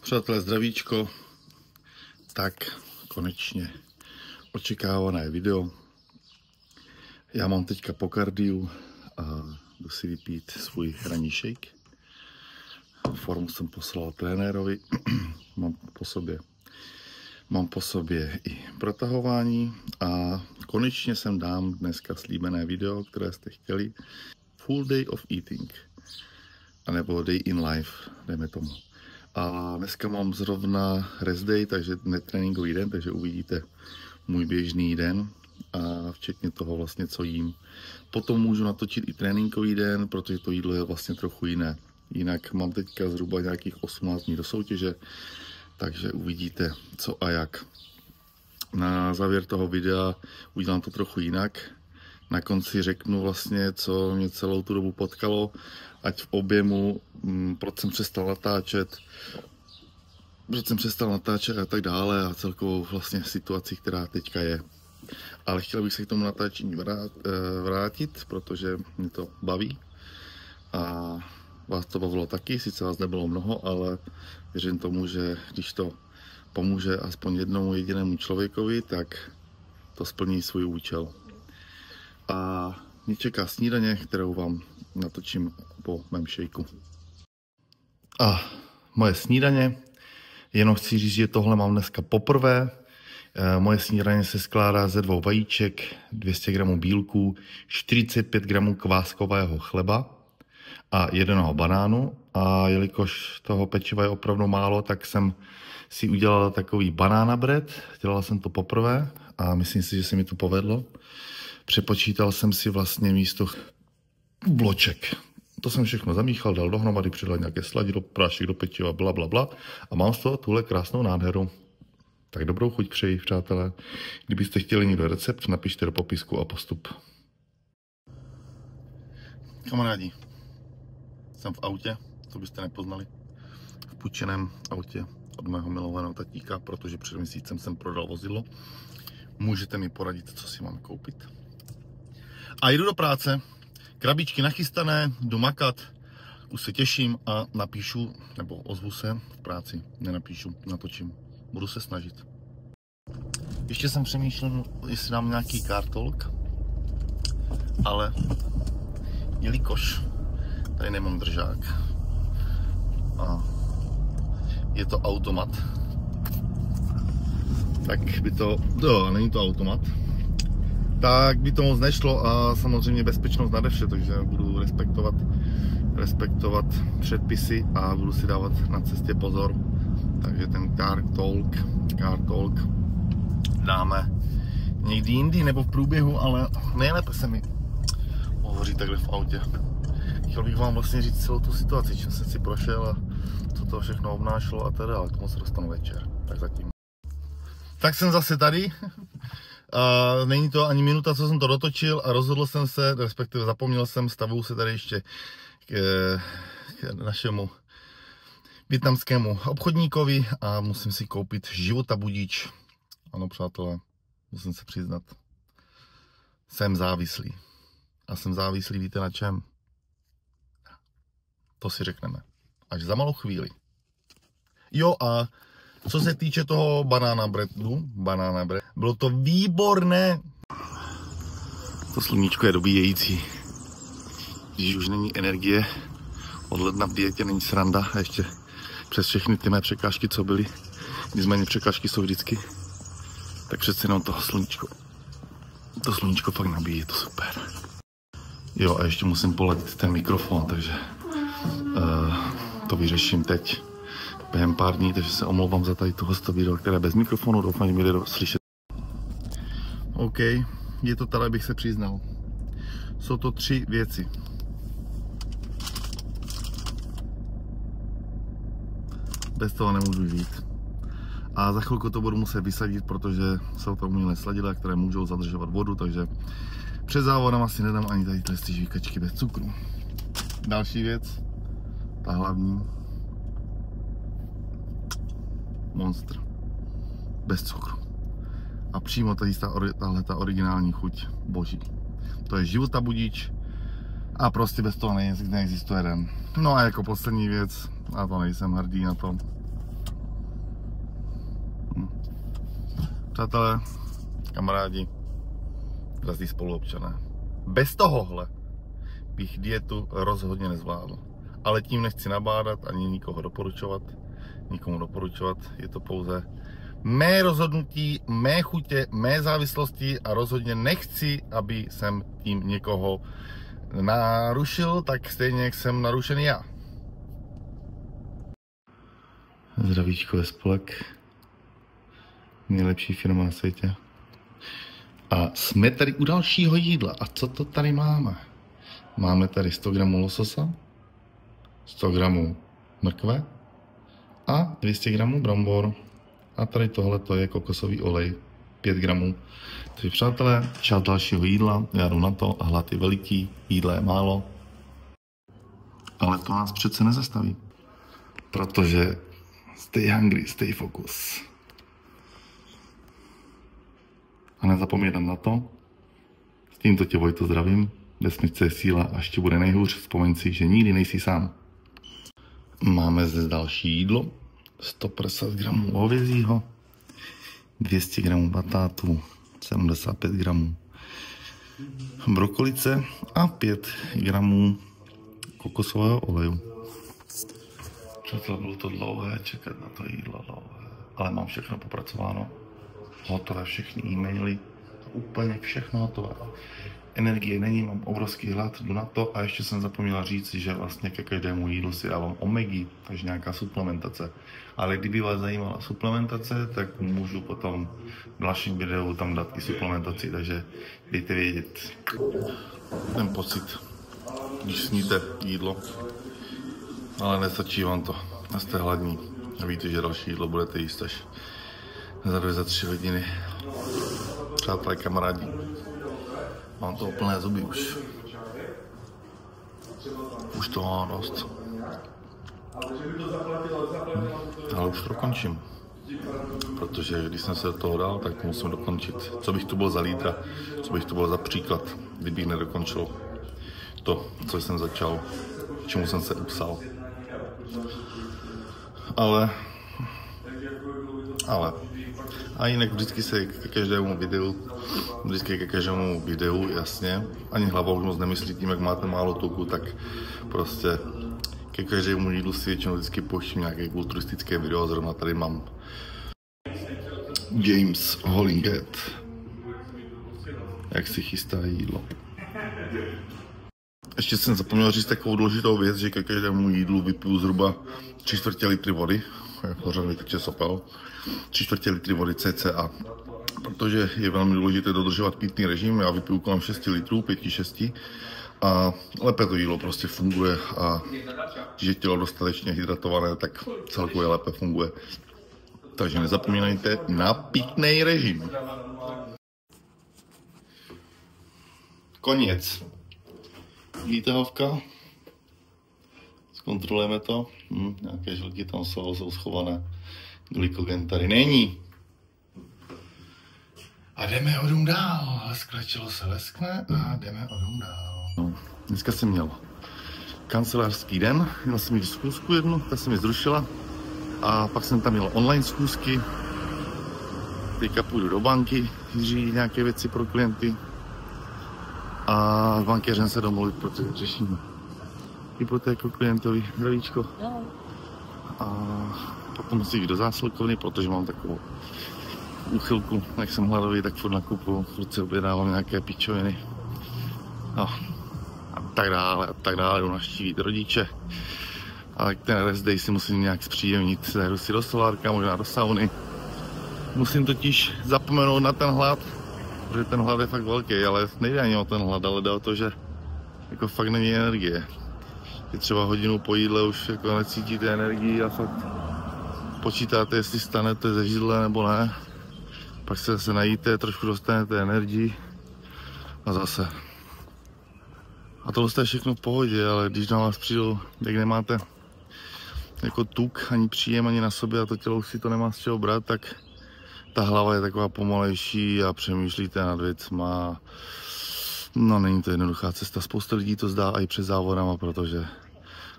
Přátelé, zdravíčko, tak konečně očekávané video. Já mám teďka po kardiu a jdu si vypít svůj ranní shake. Formu jsem poslal trenérovi, mám po sobě i protahování a konečně sem dám dneska slíbené video, které jste chtěli. Full day of eating, anebo day in life, dejme tomu. A dneska mám zrovna rest day, takže netréninkový den, takže uvidíte můj běžný den a včetně toho vlastně, co jím. Potom můžu natočit i tréninkový den, protože to jídlo je vlastně trochu jiné. Jinak mám teďka zhruba nějakých 18 dní do soutěže, takže uvidíte co a jak. Na závěr toho videa udělám to trochu jinak. Na konci řeknu vlastně, co mě celou tu dobu potkalo, ať v objemu, proč jsem přestal natáčet a tak dále a celkovou vlastně situaci, která teďka je. Ale chtěl bych se k tomu natáčení vrátit, protože mě to baví a vás to bavilo taky, sice vás nebylo mnoho, ale věřím tomu, že když to pomůže aspoň jednomu jedinému člověkovi, tak to splní svůj účel. A mě čeká snídaně, kterou vám natočím po mém šejku. A moje snídaně, jenom chci říct, že tohle mám dneska poprvé. Moje snídaně se skládá ze 2 vajíček, 200 gramů bílků, 45 gramů kváskového chleba a 1 banánu. A jelikož toho pečiva je opravdu málo, tak jsem si udělal takový banana bread. Dělal jsem to poprvé a myslím si, že se mi to povedlo. Přepočítal jsem si vlastně místo bloček. To jsem všechno zamíchal, dal dohromady, přidal nějaké sladidlo, prášek do pečiva, blablabla a mám z toho tuhle krásnou nádheru. Tak dobrou chuť přeji, přátelé. Kdybyste chtěli někdo recept, napište do popisku a postup. Kamarádi, jsem v autě, to byste nepoznali. V půjčeném autě od mého milovaného tatíka, protože před měsícem jsem prodal vozidlo. Můžete mi poradit, co si mám koupit. A jdu do práce, krabičky nachystané, jdu makat, už se těším a napíšu, nebo ozvu se v práci, nenapíšu, natočím, budu se snažit. Ještě jsem přemýšlel, jestli dám nějaký car talk, ale jelikož tady nemám držák a je to automat, tak by to, není to automat, tak by to moc nešlo a samozřejmě bezpečnost nade vše, takže budu respektovat předpisy a budu si dávat na cestě pozor. Takže ten car talk dáme někdy jindy nebo v průběhu, ale nejlépe se mi hovoří takhle v autě. Chtěl bych vám vlastně říct celou tu situaci, čím jsem si prošel a co to všechno obnášelo a teda, ale k tomu se dostanu večer, tak zatím. Tak jsem zase tady. A není to ani minuta, co jsem to dotočil a rozhodl jsem se, respektive zapomněl jsem, stavuju se tady ještě k našemu vietnamskému obchodníkovi a musím si koupit životabudič. Ano, přátelé, musím se přiznat. Jsem závislý. A jsem závislý, víte na čem? To si řekneme až za malou chvíli. Jo a co se týče toho banana breadu, bylo to výborné. To sluníčko je dobíjející. Když už není energie, od ledna v dietě není sranda a ještě přes všechny ty mé překážky, co byly, nicméně překážky jsou vždycky, tak přece jenom to sluníčko fakt nabíjí, je to super. Jo a ještě musím poladit ten mikrofon, takže to vyřeším teď. Během pár dní, takže se omlouvám za tady tohle video, které bez mikrofonu, doufám, že mě jde slyšet. OK, je to tady, bych se přiznal. Jsou to 3 věci. Bez toho nemůžu žít. A za chvilku to budu muset vysadit, protože jsou to umělé sladidla, které můžou zadržovat vodu, takže před závodem asi nedám ani tady ty žvíkačky bez cukru. Další věc, ta hlavní. Monster. Bez cukru. A přímo tahle ta originální chuť boží. To je životabudič a prostě bez toho neexistuje den. No a jako poslední věc, a to nejsem hrdý na to, Přátelé, kamarádi, drazí spoluobčané, bez tohohle bych dietu rozhodně nezvládl. Ale tím nechci nabádat ani nikomu doporučovat. Je to pouze mé rozhodnutí, mé chutě, mé závislosti a rozhodně nechci, aby jsem tím někoho narušil, tak stejně jak jsem narušený já. Zdravíčko je spolek. Nejlepší firma na světě. A jsme tady u dalšího jídla. A co to tady máme? Máme tady 100 gramů lososa, 100 gramů mrkve a 200 gramů brambor. A tady tohle to je kokosový olej, 5 gramů. Takže přátelé, čas dalšího jídla, já jdu na to a hlad je veliký, jídla je málo. Ale to nás přece nezastaví. Protože stay hungry, stay focus. A nezapomínat na to, s tímto tě Vojto zdravím, vesnice je síla a ještě bude nejhůř, vzpomeň si, že nikdy nejsi sám. Máme zde další jídlo, 150 gramů hovězího, 200 gramů batátů, 75 gramů brokolice a 5 gramů kokosového oleju. Přátelé, bylo to dlouhé čekat na to jídlo, ale mám všechno popracováno. Hotové všechny e-maily, úplně všechno hotové. Energie není, mám obrovský hlad, jdu na to a ještě jsem zapomněla říct, že vlastně ke každému jídlu si dávám omegy, takže nějaká suplementace. Ale kdyby vás zajímala suplementace, tak můžu potom v dalším videu tam dát i suplementaci, takže dejte vědět. Ten pocit, když sníte jídlo, ale nestačí vám to, jste hladní a víte, že další jídlo budete jíst až za 2-3 hodiny. Přátelé, kamarádi, mám to plné zuby už. Už to mám dost. Ale už to končím. Protože když jsem se do toho dal, tak to musím dokončit. Co bych tu byl za lídra, co bych tu byl za příklad, kdybych nedokončil to, co jsem začal, čemu jsem se upsal. Ale a jinak vždycky se ke každému videu, jasně, ani hlavou už moc nemyslí tím, jak máte málo tuku, tak prostě ke každému jídlu si většinou vždycky pouštím nějaké kulturistické video, zrovna tady mám James Hollinghead, jak si chystá jídlo. Ještě jsem zapomněl říct takovou důležitou věc, že ke každému jídlu vypiju zhruba 3/4 litry vody, pořád vyteče sopel, 3/4 litry vody cca, protože je velmi důležité dodržovat pitný režim, já vypiju kolem 6 litrů, 5-6 a lépe to jídlo prostě funguje a když je tělo dostatečně hydratované, tak celkově lépe funguje. Takže nezapomínejte na pitný režim. Konec. Výtahovka. Zkontrolujeme to. Nějaké žilky tam jsou schované. Glykogen tady není. A jdeme o dům dál. Lesklečilo se leskne a jdeme o dům dál. No, dneska jsem měl kancelářský den. Měl jsem jít schůzku jednu, ta se mi zrušila. A pak jsem tam měl online schůzky. Teďka půjdu do banky, řídit nějaké věci pro klienty. A s bankéřem se domluvit, protože řešíme hypotéku klientovi, zdravíčko. A potom musím jít do zásilkovny, protože mám takovou úchylku, jak jsem hladový, tak furt nakupuju, furt si objednávám nějaké pičoviny. No, a tak dále, jdu navštívit rodiče. Ale ten rest day si musím nějak zpříjemnit, zajdu si do solárka, možná do sauny. Musím totiž zapomenout na ten hlad, protože ten hlad je fakt velký, ale nejde ani o ten hlad, ale jde o to, že jako fakt není energie. Je třeba hodinu po jídle už jako necítíte energii a fakt počítáte, jestli stanete ze židle nebo ne. Pak se zase najíte, trošku dostanete energii a zase. A tohle je všechno v pohodě, ale když na vás přijdou, jak nemáte jako tuk, ani příjem, ani na sobě a to tělo už si to nemá z čeho brát, tak ta hlava je taková pomalejší a přemýšlíte nad věcma. No, není to jednoduchá cesta. Spousta lidí to zdá i před závodama, protože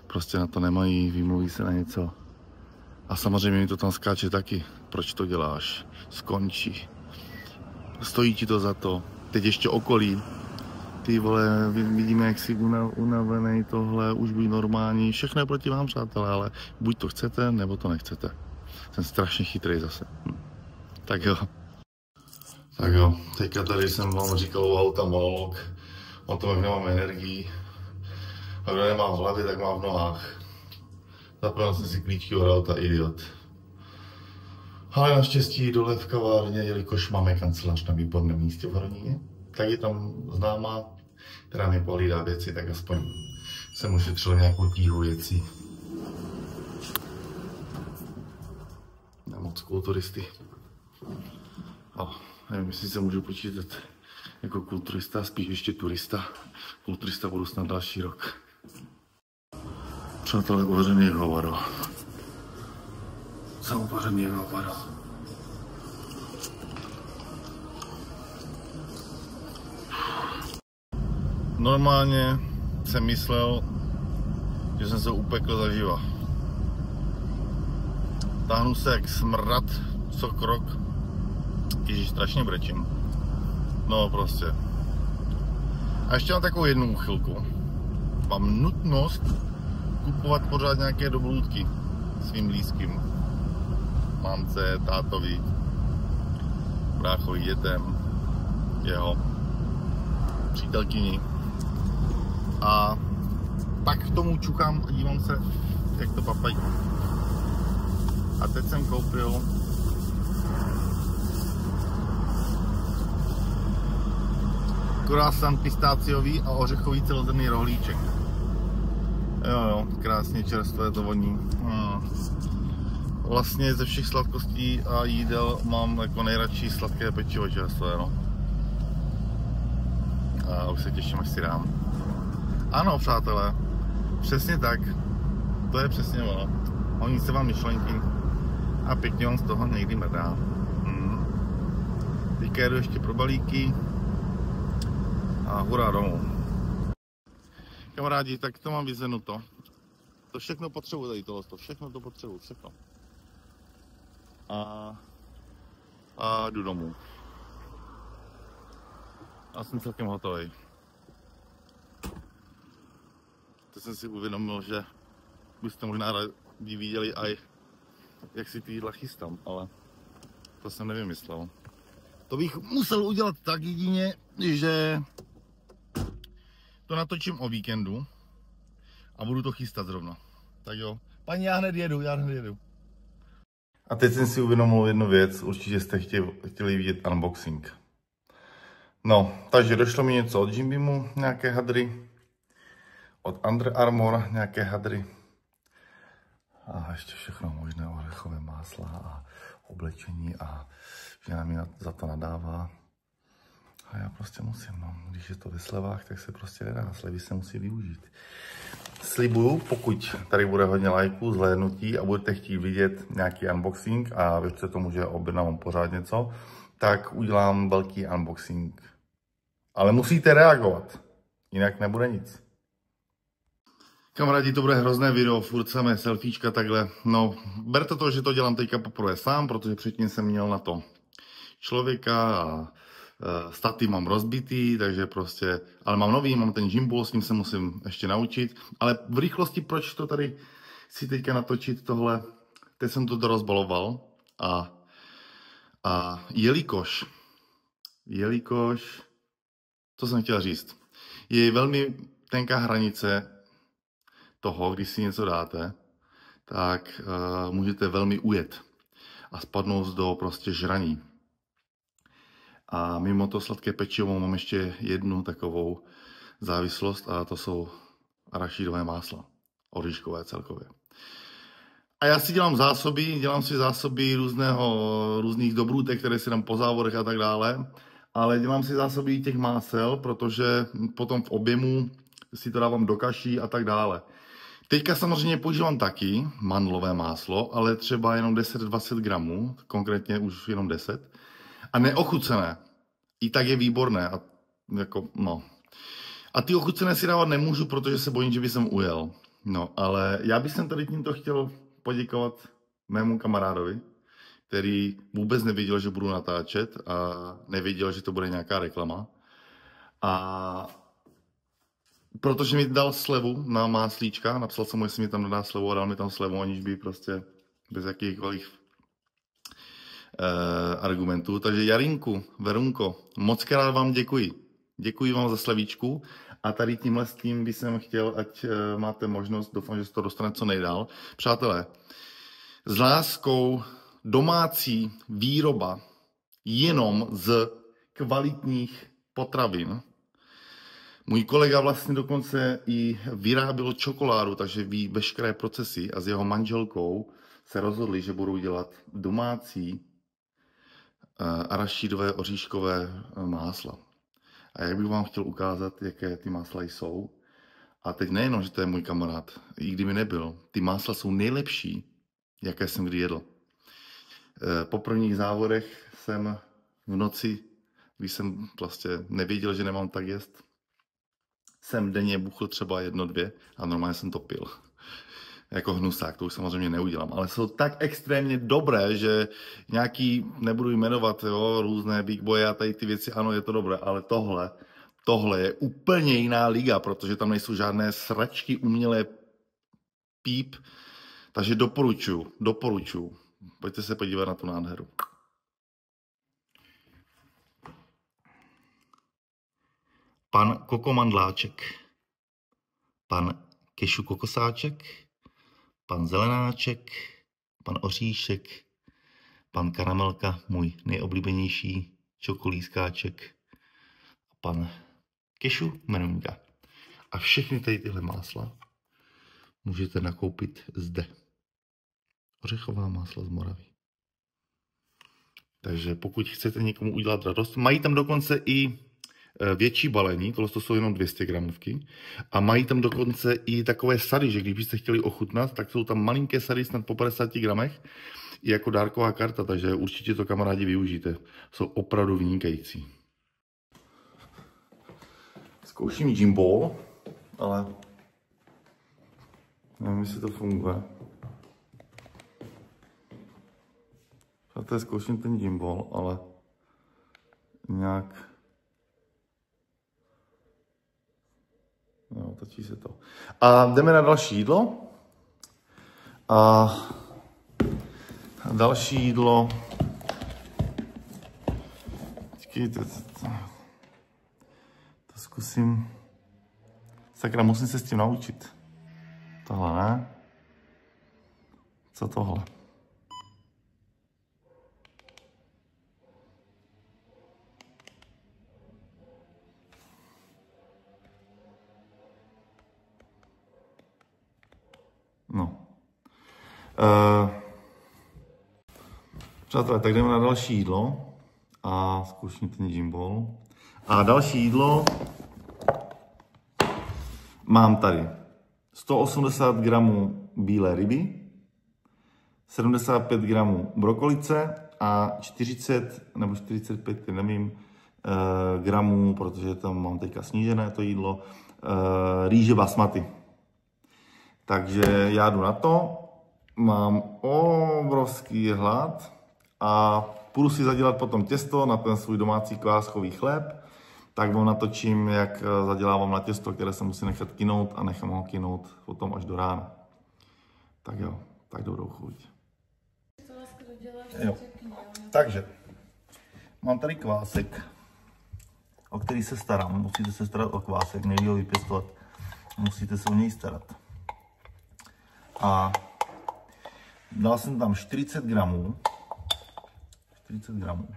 prostě na to nemají, vymluví se na něco. A samozřejmě mi to tam skáče taky. Proč to děláš? Skončí. stojí ti to za to. Teď ještě okolí. Ty vole, vidíme, jak jsi unavený, tohle, už buď normální. Všechno je proti vám, přátelé, ale buď to chcete, nebo to nechcete. Jsem strašně chytrý zase. Tak jo. Tak jo, teďka tady jsem vám říkal o auta monolog. O tom, jak nemám energii. A kdo nemá v hlavě, tak má v nohách. Zapomněl jsem si klíčky od auta, idiot. Ale naštěstí dole v kavárně, jelikož máme kancelář na výborném místě v Hroníně, tak je tam známá, která mi pohlídá věci, tak aspoň jsem ušetřil nějakou tíhu věcí. Nemoc kulturisty. Nevím, jestli se můžu počítat jako kulturista, spíš ještě turista. Kulturista budu snad další rok. Přátelé, uvařený hovado. Jsem uvařený hovado. Normálně jsem myslel, že jsem se upekl zaživa. Táhnu se jak smrad, co krok. Ježíš, strašně brečím. No prostě. A ještě mám takovou jednu úchylku. Mám nutnost kupovat pořád nějaké dobrůdky svým blízkým. Mamce, tátovi, bráchovi, dětem, jeho přítelkyni. A pak k tomu čukám a dívám se, jak to papají. A teď jsem koupil croissant pistáciový a ořechový celozrnný rohlíček. Jo, krásně čerstvé to voní. Vlastně ze všech sladkostí a jídel mám jako nejradši sladké pečivo čerstvé, no. A už se těším, až si dám. Ano, přátelé, přesně tak. To je přesně ono. Honí se vám myšlenky a pěkně vám z toho někdy mrdá. Teďka jedu ještě pro balíky a hurá domů. Kamarádi, tak to mám vyzvednuto. To všechno potřebuji tady tohle, všechno to potřebuji, všechno. A jdu domů. A jsem celkem hotový. Teď jsem si uvědomil, že byste možná rádi viděli aj jak si ty jídla chystám, ale to jsem nevymyslel. To bych musel udělat tak jedině, že to natočím o víkendu a budu to chystat zrovna. Tak jo, paní, já hned jedu. A teď jsem si uvědomil jednu věc, určitě jste chtěli vidět unboxing. No, takže došlo mi něco od Jim Beamu, nějaké hadry, od Under Armour nějaké hadry a ještě všechno možné, orechové másla a oblečení a žena mi za to nadává. A já prostě musím, no. Když je to ve slevách, tak se prostě nedá. Slevy se musí využít. Slibuju, pokud tady bude hodně lajků, zhlédnutí a budete chtít vidět nějaký unboxing a věřte tomu, že objednám pořád něco, tak udělám velký unboxing. Ale musíte reagovat, jinak nebude nic. Kamarádi, to bude hrozné video, furt samé selfiečka takhle. No, berte to, že to dělám teďka poprvé sám, protože předtím jsem měl na to člověka a staty mám rozbitý, takže prostě, ale mám nový, mám ten gimbal, s ním se musím ještě naučit, ale v rychlosti, proč to tady si teďka natočit tohle, teď jsem to dorozbaloval a jelikož, co jsem chtěl říct, je velmi tenká hranice toho, když si něco dáte, tak můžete velmi ujet a spadnout do prostě žraní. A mimo to sladké pečivo mám ještě jednu takovou závislost a to jsou arašidové másla, oříškové celkově. A já si dělám si zásoby různých dobrůtek, které si dám po závodech a tak dále, ale dělám si zásoby těch másel, protože potom v objemu si to dávám do kaší a tak dále. Teďka samozřejmě používám taky mandlové máslo, ale třeba jenom 10-20 gramů, konkrétně už jenom 10. A neochucené. I tak je výborné. A, jako, no. A ty ochucené si dávat nemůžu, protože se bojím, že by jsem ujel. No, ale já bych tady tímto chtěl poděkovat mému kamarádovi, který vůbec nevěděl, že budu natáčet a nevěděl, že to bude nějaká reklama. A protože mi dal slevu na máslíčka, napsal jsem mu, jestli mi tam dodá slevu a dal mi tam slevu, aniž by prostě bez jakýchkoliv argumentů. Takže Jarinku, Verunko, moc krát vám děkuji. Děkuji vám za slevíčku a tady tímhle s tím bych jsem chtěl, ať máte možnost, doufám, že se to dostane co nejdál. Přátelé, s láskou domácí výroba jenom z kvalitních potravin. Můj kolega vlastně dokonce i vyráběl čokoládu, takže ví veškeré procesy a s jeho manželkou se rozhodli, že budou dělat domácí arašídové oříškové másla. A jak bych vám chtěl ukázat, jaké ty másla jsou. A teď nejenom, že to je můj kamarád, i kdyby nebyl, ty másla jsou nejlepší, jaké jsem kdy jedl. Po prvních závodech jsem v noci, když jsem vlastně nevěděl, že nemám tak jíst, jsem denně buchl třeba 1, 2 a normálně jsem to pil. Jako hnusák, to už samozřejmě neudělám, ale jsou tak extrémně dobré, že nějaký, nebudu jmenovat, jo, různé Big Boy a tady ty věci, ano, je to dobré, ale tohle je úplně jiná liga, protože tam nejsou žádné sračky, umělé píp, takže doporučuju. Pojďte se podívat na tu nádheru. Pan Kokomandláček, pan Kešu Kokosáček, pan Zelenáček, pan Oříšek, pan Karamelka, můj nejoblíbenější čokolískáček, a pan Kešu Menuňka. A všechny tady tyhle másla můžete nakoupit zde. Ořechová másla z Moravy. Takže pokud chcete někomu udělat radost, mají tam dokonce i větší balení, tohle jsou jenom 200 gramovky, a mají tam dokonce i takové sady, že když byste chtěli ochutnat, tak jsou tam malinké sady snad po 50 gramech, i jako dárková karta, takže určitě to kamarádi využijte. Jsou opravdu vynikající. Zkouším Jimball, ale nevím, jestli to funguje. Přátelé, zkouším ten Jimball, ale nějak... No, točí se to. A jdeme na další jídlo. A další jídlo... Počkejte, to zkusím... Sakra, musím se s tím naučit. Tohle ne? Co tohle? No. Přátelé, tak jdeme na další jídlo. A zkouším ten Jimball. A další jídlo mám tady 180 gramů bílé ryby, 75 gramů brokolice a 40 nebo 45, nevím, gramů, protože tam mám teďka snížené to jídlo, rýže basmati. Takže já jdu na to, mám obrovský hlad a půjdu si zadělat potom těsto na ten svůj domácí kváschový chléb, tak vám natočím, jak zadělávám na těsto, které se musí nechat kynout a nechám ho kynout potom až do rána. Tak jo, tak dobrou chuť. Jo. Takže, mám tady kvásek, o který se starám. Musíte se starat o kvásek, nejde ho vypěstovat, musíte se o něj starat. A dal jsem tam 40 gramů. 40 gramů.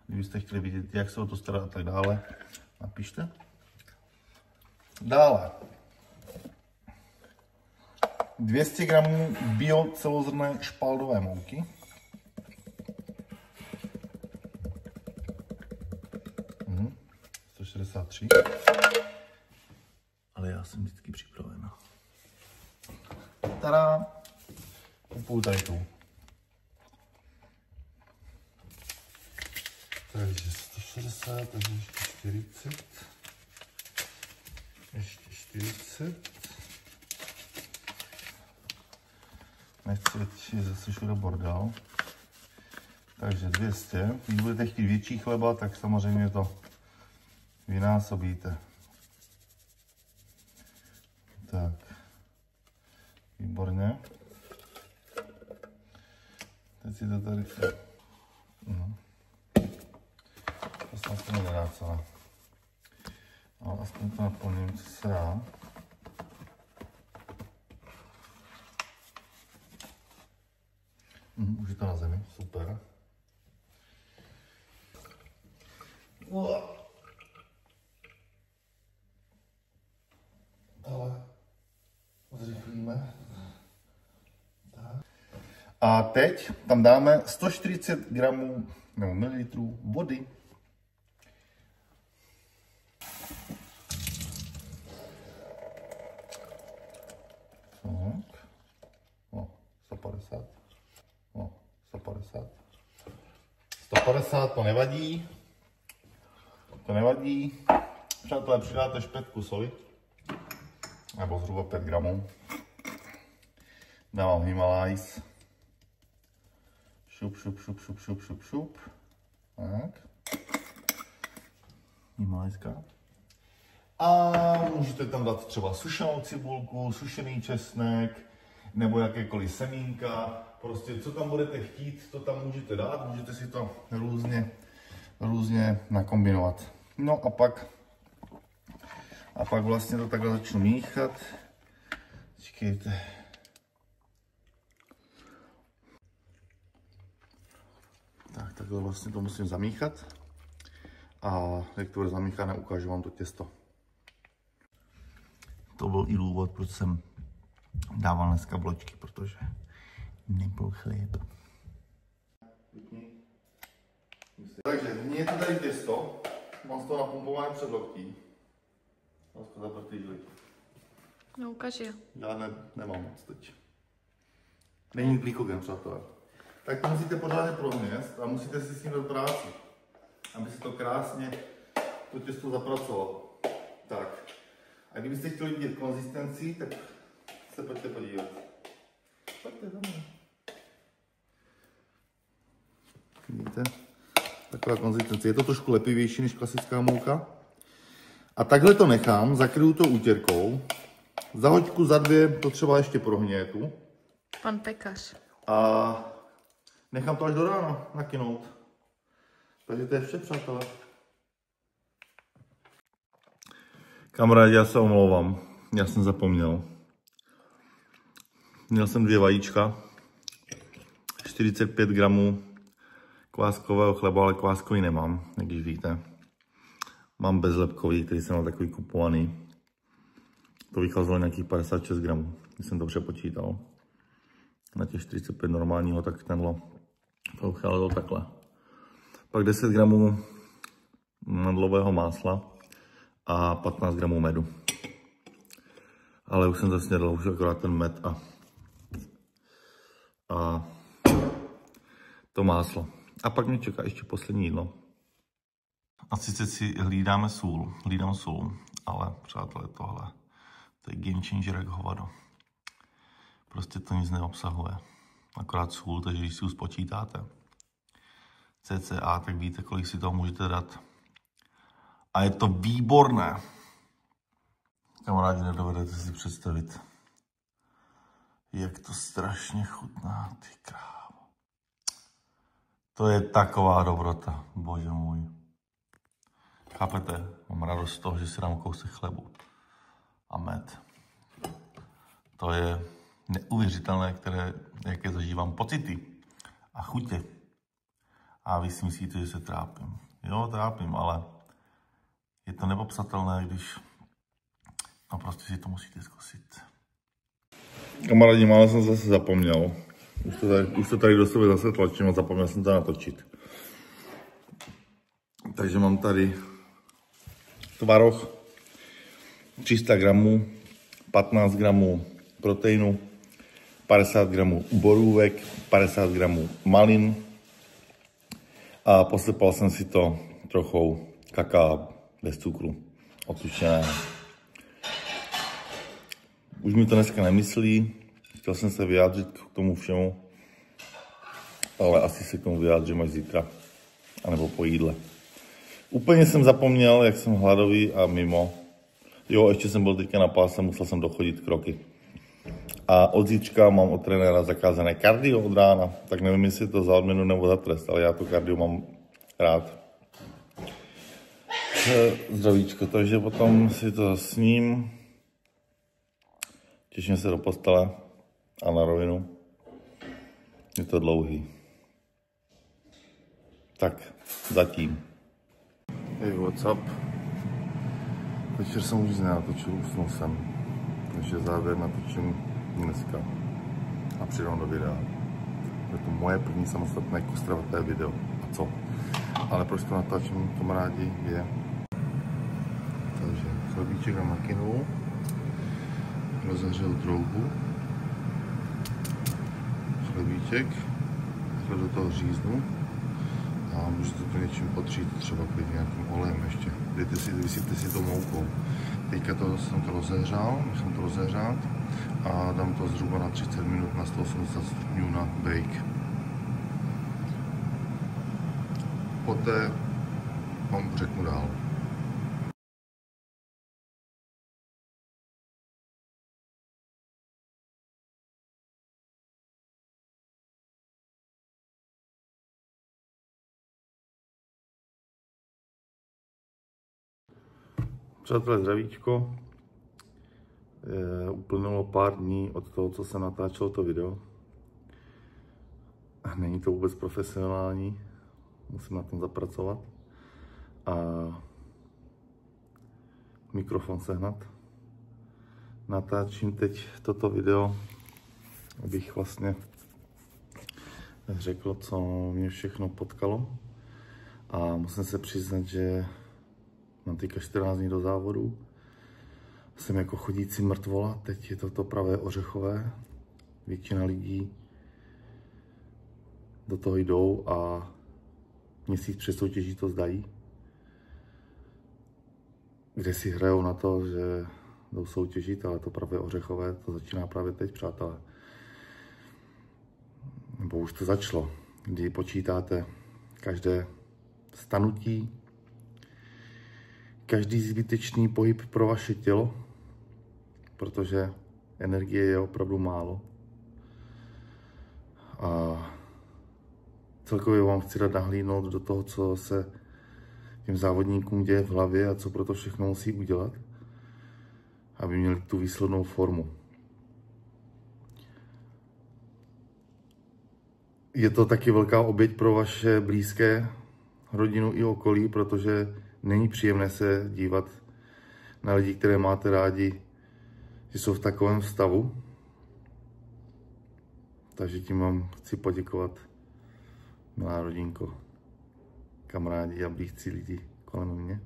Kdybyste chtěli vidět, jak se o to starat a tak dále, napište. Dále 200 gramů bio celozrnné špaldové mouky. - 163. Ale já jsem vždycky připravená. Tada! Kupuju tady tu. Takže 160, takže ještě 40. Ještě 40. Nechci, je zase všude bordel. Takže 200. Když budete chtít větší chleba, tak samozřejmě to vynásobíte. Tak. Výborně. Teď si to tady... No. To se aspoň nedá celé. Ale aspoň to naplním, co se dá. Už je to na zemi, super. Ale zrychlíme. A teď tam dáme 140 gramů nebo mililitrů vody. Tak. 150. 150. 150 to nevadí. To nevadí. Přátelé, přidáte špetku soli. Nebo zhruba 5 gramů. Dávám Himalajs. Šup, šup, šup, šup, šup, šup, šup. Tak. Himalajská. A můžete tam dát třeba sušenou cibulku, sušený česnek, nebo jakékoliv semínka. Prostě co tam budete chtít, to tam můžete dát. Můžete si to různě nakombinovat. No a pak vlastně to takhle začnu míchat. Počkejte. Tak, takhle vlastně to musím zamíchat. A jak to bude zamíchané, ukážu vám to těsto. To byl i důvod, proč jsem dával dneska bločky, protože nebyl chléb. Takže je to tady těsto. Mám z toho napumpované před loktí. No, ukaži. Já nemám moc teď. Není glykogen, přátelé. Tak to musíte pořádně proměst a musíte si s tím dát práci, aby se to krásně, to těsto zapracovalo. Tak. A kdybyste chtěli vidět konzistenci, tak se pojďte podívat. Pojďte za mnou. Vidíte? Taková konzistence. Je to trošku lepivější než klasická mouka. A takhle to nechám, zakryju to útěrkou. Za hoďku, za dvě to třeba ještě prohněje tu. Pan pekař. A nechám to až do rána nakynout. Takže to je vše, přátelé. Kamarádi, já se omlouvám. Já jsem zapomněl. Měl jsem 2 vajíčka. 45 gramů kváskového chleba, ale kváskový nemám, jak již víte. Mám bezlepkový, který jsem měl takový kupovaný. To vycházelo nějakých 56 gramů, když jsem to přepočítal. Na těch 45 normálního, tak tenhle to vycházelo takhle. Pak 10 gramů mandlového másla a 15 gramů medu. Ale už jsem zasnědl, už akorát ten med a to máslo. A pak mě čeká ještě poslední jídlo. A sice si hlídám sůl, ale přátelé tohle, to je game changer jak hovado. Prostě to nic neobsahuje. Akorát sůl, takže když si ji spočítáte cca, tak víte, kolik si toho můžete dát. A je to výborné. Kamarádi, nedovedete si představit, jak to strašně chutná, ty krávo. To je taková dobrota, bože můj. Chápete? Mám radost z toho, že si dám kousek chlebu a med. To je neuvěřitelné, jaké zažívám pocity a chutě. A vy si myslíte, že se trápím. Jo, trápím, ale je to nepopsatelné, když no prostě si to musíte zkusit. Kamarádi, málo jsem zase zapomněl. Už to tady do sebe zase tlačím a zapomněl jsem to natočit. Takže mám tady tvaroh 300 gramů, 15 gramů proteinu, 50 gramů borůvek, 50 gramů malin a posypal jsem si to trochou kakaa bez cukru otučeného. Už mi to dneska nemyslí, Chtěl jsem se vyjádřit k tomu všemu, ale asi se k tomu vyjádřím až zítra, anebo po jídle. Úplně jsem zapomněl, jak jsem hladový a mimo. Jo, ještě jsem byl teďka na páse, musel jsem dochodit kroky. A od zítřka mám od trenéra zakázané kardio od rána, tak nevím, jestli je to za odměnu nebo za trest, ale já to kardio mám rád. Zdravíčko, takže potom si to sním. Těším se do postele a na rovinu. Je to dlouhý. Tak, zatím. Hey, what's up? Večer jsem už nenatočil, usnul jsem. Takže závěr natočím dneska a přidám do videa. Je to moje první samostatné kostravaté video. A co? Ale proč to natáčím, kamarádi, je... Takže chlebíček na makinu, rozehřel droubu, chlebíček, takhle do toho říznu a můžete to něčím potřít, třeba klidně nějakým olejem ještě. Vysypte si to moukou. Teďka jsem to rozehřál, nechám to rozehřát a dám to zhruba na 30 minut na 180 stupňů na bake. Poté vám řeknu dál. Přátelé, zdravíčko. Uplynulo pár dní od toho, co jsem natáčel to video. Není to vůbec profesionální, musím na tom zapracovat. A mikrofon sehnat. Natáčím teď toto video, abych vlastně řekl, co mě všechno potkalo. A musím se přiznat, že mám teďka 14 dní do závodu. Jsem jako chodící mrtvola, teď je to pravé ořechové. Většina lidí do toho jdou a měsíc před soutěží to zdají. Kde si hrajou na to, že jdou soutěžit, ale to pravé ořechové, to začíná právě teď, přátelé. Nebo už to začalo, kdy počítáte každé stanutí, každý zbytečný pohyb pro vaše tělo, protože energie je opravdu málo. A celkově vám chci dát nahlídnout do toho, co se těm závodníkům děje v hlavě a co pro to všechno musí udělat, aby měli tu výslednou formu. Je to taky velká oběť pro vaše blízké, rodinu i okolí, protože není příjemné se dívat na lidi, které máte rádi, že jsou v takovém stavu. Takže tím vám chci poděkovat, milá rodinko, kamarádi a blízcí lidi kolem mě,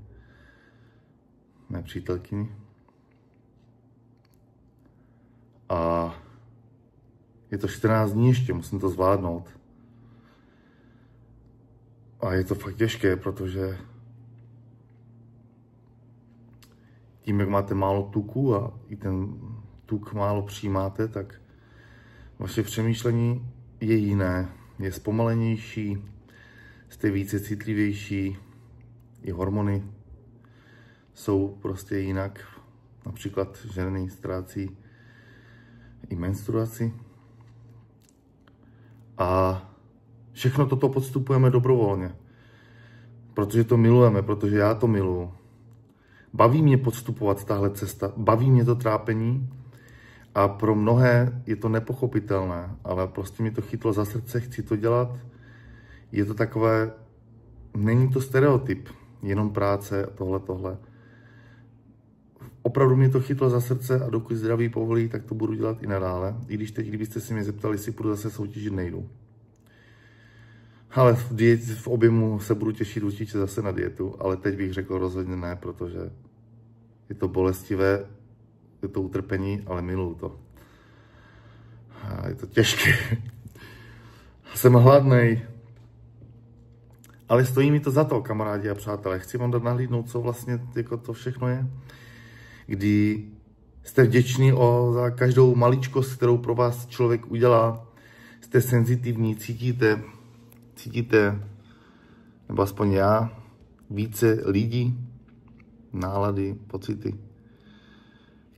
mé přítelkyni. A je to 14 dní ještě, musím to zvládnout. A je to fakt těžké, protože tím, jak máte málo tuku a i ten tuk málo přijímáte, tak vaše přemýšlení je jiné, je zpomalenější, jste více citlivější, i hormony jsou prostě jinak. Například ženy ztrácí i menstruaci. A všechno toto podstupujeme dobrovolně, protože to milujeme, protože já to miluju. Baví mě podstupovat tahle cesta, baví mě to trápení a pro mnohé je to nepochopitelné, ale prostě mě to chytlo za srdce, chci to dělat. Je to takové, není to stereotyp, jenom práce, tohle. Opravdu mě to chytlo za srdce a dokud zdraví povolí, tak to budu dělat i nadále. I když teď, kdybyste si mě zeptali, jestli půjdu zase soutěžit, nejdu. Ale v objemu se budu těšit určitě zase na dietu, ale teď bych řekl rozhodně ne, protože je to bolestivé, je to utrpení, ale miluju to. A je to těžké. Jsem hladnej. Ale stojí mi to za to, kamarádi a přátelé. Chci vám dát nahlídnout, co vlastně jako to všechno je. Kdy Jste vděční za každou maličkost, kterou pro vás člověk udělá. Jste senzitivní, cítíte, nebo aspoň já, více lidí, nálady, pocity.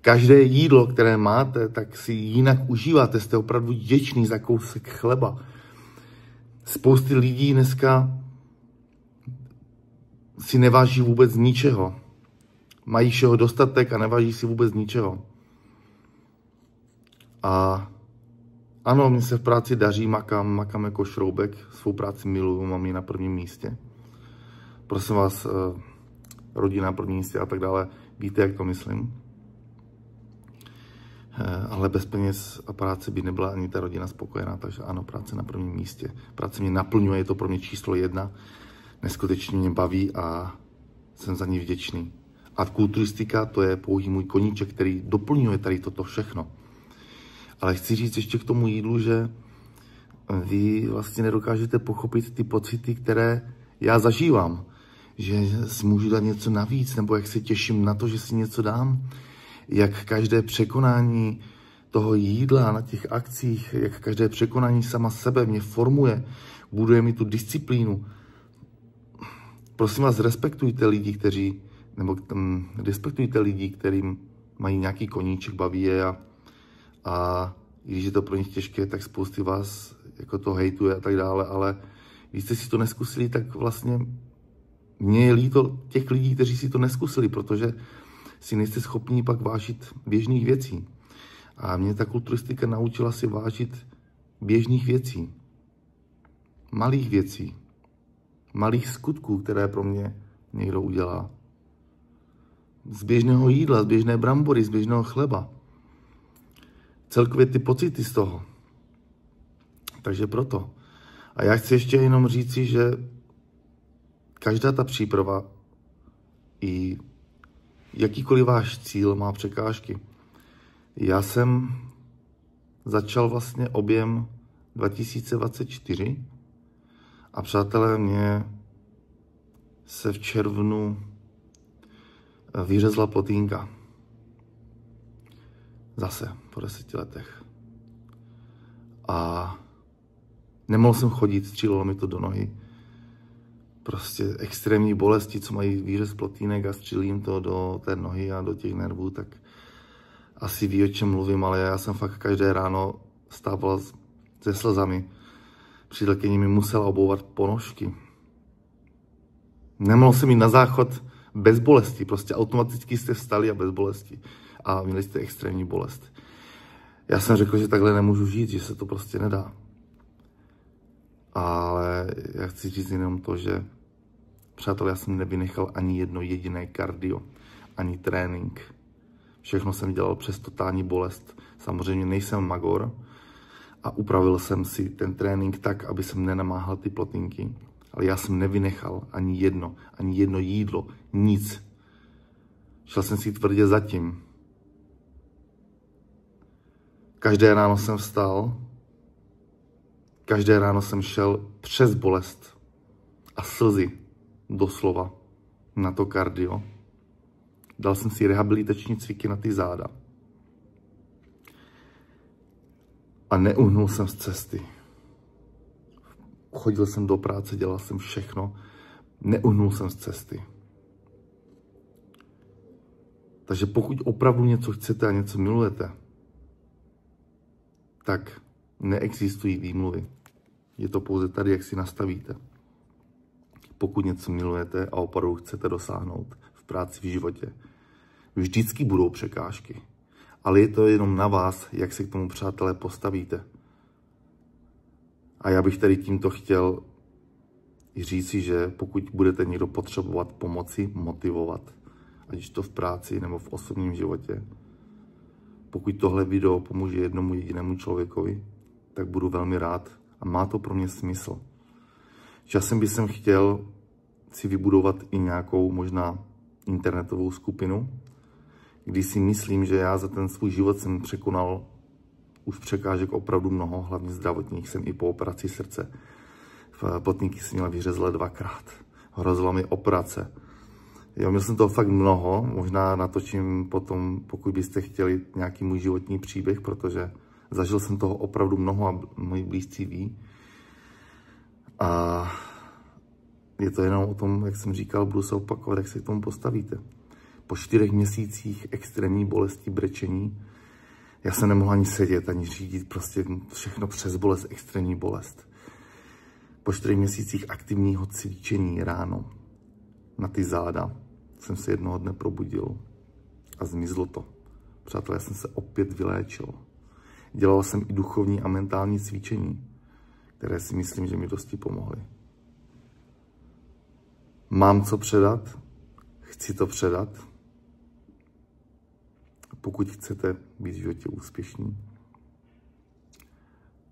Každé jídlo, které máte, tak si jinak užíváte. Jste opravdu vděční za kousek chleba. Spousty lidí dneska si neváží vůbec ničeho. Mají všeho dostatek a neváží si vůbec ničeho. A ano, mně se v práci daří, makám jako šroubek, svou práci miluju, mám ji na prvním místě. Prosím vás, rodina na prvním místě a tak dále, víte, jak to myslím. Ale bez peněz a práce by nebyla ani ta rodina spokojená, takže ano, práce na prvním místě. Práce mě naplňuje, je to pro mě číslo 1, neskutečně mě baví a jsem za ní vděčný. A kulturistika, to je pouhý můj koníček, který doplňuje tady toto všechno. Ale chci říct ještě k tomu jídlu, že vy vlastně nedokážete pochopit ty pocity, které já zažívám. Že si můžu dát něco navíc, nebo jak se těším na to, že si něco dám. Jak každé překonání toho jídla na těch akcích, jak každé překonání sama sebe mě formuje, buduje mi tu disciplínu. Prosím vás, respektujte lidi, kterým mají nějaký koníček, baví je a když je to pro nich těžké, tak spousty vás jako to hejtuje a tak dále, ale když jste si to neskusili, tak vlastně mně je líto těch lidí, kteří si to neskusili, protože si nejste schopni pak vážit běžných věcí. A mě ta kulturistika naučila si vážit běžných věcí. Malých věcí. Malých skutků, které pro mě někdo udělá. Z běžného jídla, z běžné brambory, z běžného chleba. Celkově ty pocity z toho. Takže proto. A já chci ještě jenom říci, že každá ta příprava i jakýkoliv váš cíl má překážky. Já jsem začal vlastně objem 2024 a přátelé, mě se v červnu vyřezla plotínka. Zase po 10 letech. A nemohl jsem chodit, střílelo mi to do nohy. Prostě extrémní bolesti, co mají výřez plotínek a střílím to do té nohy a do těch nervů, tak asi ví, o čem mluvím, ale já jsem fakt každé ráno stával se slzami. Přítelkyně mi musela obouvat ponožky. Nemohl jsem jít na záchod bez bolesti, prostě automaticky jste vstali a bez bolesti. A měli jste extrémní bolest. Já jsem řekl, že takhle nemůžu žít, že se to prostě nedá. Ale já chci říct jenom to, že přátelé, já jsem nevynechal ani jedno jediné kardio, ani trénink. Všechno jsem dělal přes totální bolest. Samozřejmě nejsem magor a upravil jsem si ten trénink tak, aby jsem nenamáhal ty plotínky. Ale já jsem nevynechal ani jedno jídlo, nic. Šel jsem si tvrdě za tím. Každé ráno jsem vstal, každé ráno jsem šel přes bolest a slzy, doslova, na to kardio. Dal jsem si rehabilitační cviky na ty záda. A neuhnul jsem z cesty. Chodil jsem do práce, dělal jsem všechno. Neuhnul jsem z cesty. Takže pokud opravdu něco chcete a něco milujete, tak neexistují výmluvy. Je to pouze tady, jak si nastavíte. Pokud něco milujete a opravdu chcete dosáhnout v práci, v životě, vždycky budou překážky. Ale je to jenom na vás, jak se k tomu, přátelé, postavíte. A já bych tady tímto chtěl i říci, že pokud budete někdo potřebovat pomoci, motivovat, ať to v práci nebo v osobním životě, pokud tohle video pomůže jednomu jedinému člověkovi, tak budu velmi rád a má to pro mě smysl. Časem bych chtěl si vybudovat i nějakou možná internetovou skupinu, kdy si myslím, že já za ten svůj život jsem překonal už překážek opravdu mnoho, hlavně zdravotních, jsem i po operaci srdce. Plotníky jsem měla vyřezlé 2krát. Hrozila mi operace. Jo, měl jsem toho fakt mnoho, možná natočím potom, pokud byste chtěli nějaký můj životní příběh, protože zažil jsem toho opravdu mnoho a moji blízcí ví. A je to jenom o tom, jak jsem říkal, budu se opakovat, jak se k tomu postavíte. Po 4 měsících extrémní bolesti, brečení, já se nemohl ani sedět, ani řídit, prostě všechno přes bolest, extrémní bolest. Po 4 měsících aktivního cvičení ráno na ty záda jsem se jednoho dne probudil a zmizlo to. Přátelé, já jsem se opět vyléčil. Dělal jsem i duchovní a mentální cvičení, které si myslím, že mi dosti pomohly. Mám co předat, chci to předat. Pokud chcete být v životě úspěšní,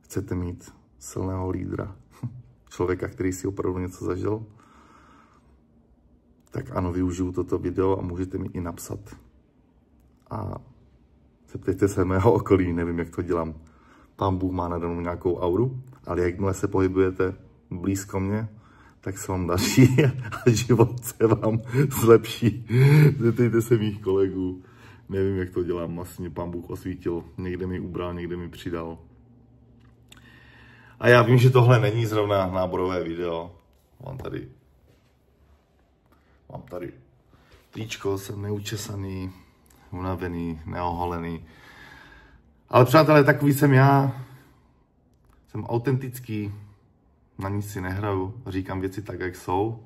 chcete mít silného lídra, člověka, který si opravdu něco zažil, tak ano, využiju toto video a můžete mi i napsat. A zeptejte se mého okolí, nevím, jak to dělám. Pán Bůh má nade mnou nějakou auru, ale jakmile se pohybujete blízko mě, tak se vám daří a život se vám zlepší. Zeptejte se mých kolegů. Nevím, jak to dělám, vlastně Pán Bůh osvítil. Někde mi ubral, někde mi přidal. A já vím, že tohle není zrovna náborové video. Mám tady tričko, jsem neučesaný, unavený, neoholený. Ale přátelé, takový jsem já. Jsem autentický, na nic si nehraju, říkám věci tak, jak jsou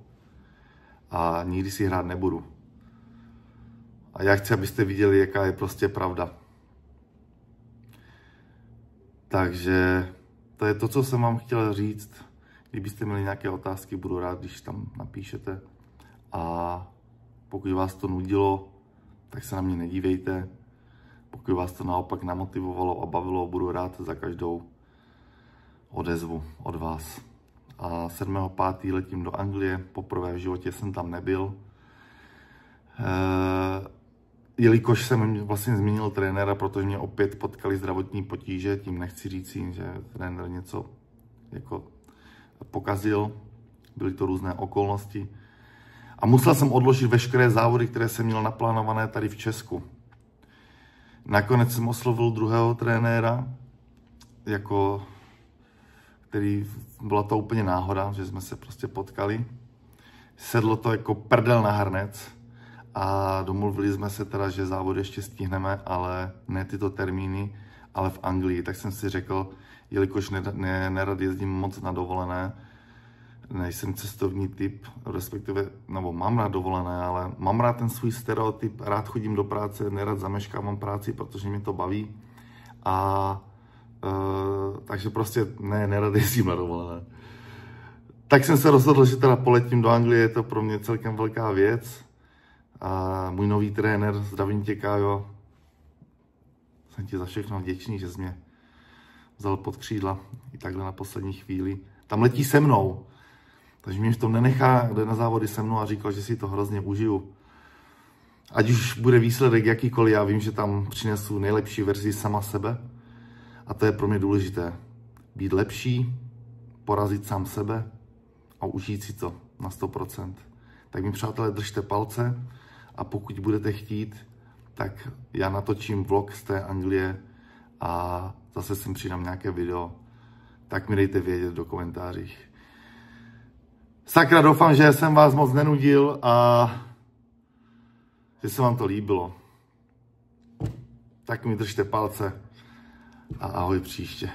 a nikdy si hrát nebudu. A já chci, abyste viděli, jaká je prostě pravda. Takže to je to, co jsem vám chtěl říct. Kdybyste měli nějaké otázky, budu rád, když tam napíšete. A pokud vás to nudilo, tak se na mě nedívejte. Pokud vás to naopak namotivovalo a bavilo, budu rád za každou odezvu od vás. A 7.5. letím do Anglie, poprvé v životě jsem tam nebyl. Jelikož jsem vlastně změnil trenéra, protože mě opět potkali zdravotní potíže, tím nechci říct, že trenér něco jako pokazil, byly to různé okolnosti. A musel jsem odložit veškeré závody, které jsem měl naplánované tady v Česku. Nakonec jsem oslovil druhého trenéra, byla to úplně náhoda, že jsme se prostě potkali. Sedlo to jako prdel na hrnec a domluvili jsme se teda, že závod ještě stihneme, ale ne tyto termíny, ale v Anglii. Tak jsem si řekl, jelikož nerad jezdím moc na dovolené, nejsem cestovní typ, respektive, nebo mám rád dovolené, ale mám rád ten svůj stereotyp, rád chodím do práce, nerad zameškávám práci, protože mi to baví. Takže prostě nerad jezdím na dovolené. Tak jsem se rozhodl, že teda poletím do Anglie, je to pro mě celkem velká věc. A můj nový trenér, zdravím tě, Kájo, jsem ti za všechno vděčný, že jsi mě vzal pod křídla i takhle na poslední chvíli. Tam letí se mnou, takže mě v tom nenechá, jde na závody se mnou a říkal, že si to hrozně užiju. Ať už bude výsledek jakýkoliv, já vím, že tam přinesu nejlepší verzi sama sebe. A to je pro mě důležité. Být lepší, porazit sám sebe a užít si to na 100%. Tak mi, přátelé, držte palce a pokud budete chtít, tak já natočím vlog z té Anglie a zase sem přidám nějaké video. Tak mi dejte vědět do komentářích. Sakra, doufám, že jsem vás moc nenudil a že se vám to líbilo. Tak mi držte palce a ahoj příště.